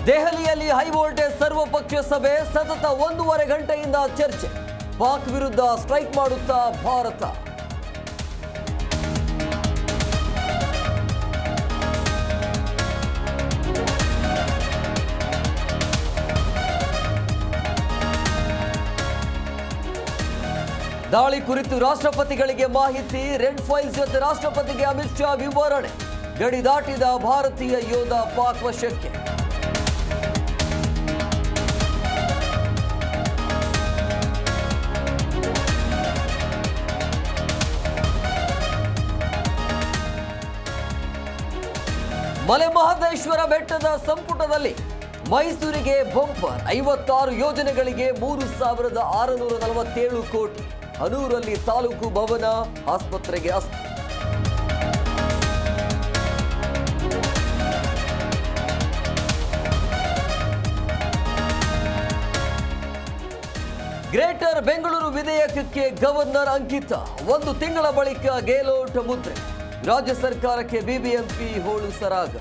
ದೆಹಲಿಯಲ್ಲಿ high voltage ಸರ್ವಪಕ್ಷ ಸಭೆ ಸತತ 1.5 ಗಂಟೆಯಿಂದ ಚರ್ಚೆ. ಪಾಕ್ ವಿರುದ್ಧ ಸ್ಟ್ರೈಕ್ ಮಾಡುತ್ತಾ ಭಾರತ. ದಾಳಿ ಕುರಿತು ರಾಷ್ಟ್ರಪತಿಗಳಿಗೆ ಮಾಹಿತಿ. ರೆಡ್ ಫೈಲ್ಸ್ ಜೊತೆ ರಾಷ್ಟ್ರಪತಿಗೆ ಅಮಿತ್ ಶಾ ವಿವರಣೆ. ಗಡಿ ದಾಟಿದ ಭಾರತೀಯ ಯೋಧ ಪಾಕ್ ವಶಕ್ಕೆ. ಮಲೆ ಮಹದೇಶ್ವರ ಬೆಟ್ಟದ ಸಂಪುಟದಲ್ಲಿ ಮೈಸೂರಿಗೆ ಬಂಪರ್. 56 ಯೋಜನೆಗಳಿಗೆ 3,647 ಕೋಟಿ. ಹನೂರಲ್ಲಿ ತಾಲೂಕು ಭವನ, ಆಸ್ಪತ್ರೆಗೆ ಅಸ್ತಿ. ಗ್ರೇಟರ್ ಬೆಂಗಳೂರು ವಿಧೇಯಕಕ್ಕೆ ಗವರ್ನರ್ ಅಂಕಿತ. 1 ತಿಂಗಳ ಬಳಿಕ ಗೆಹ್ಲೋಟ್ ಮುದ್ರೆ. ರಾಜ್ಯ ಸರ್ಕಾರಕ್ಕೆ ಬಿಬಿಎಂಪಿ ಹೋಳು ಸರಾಗ.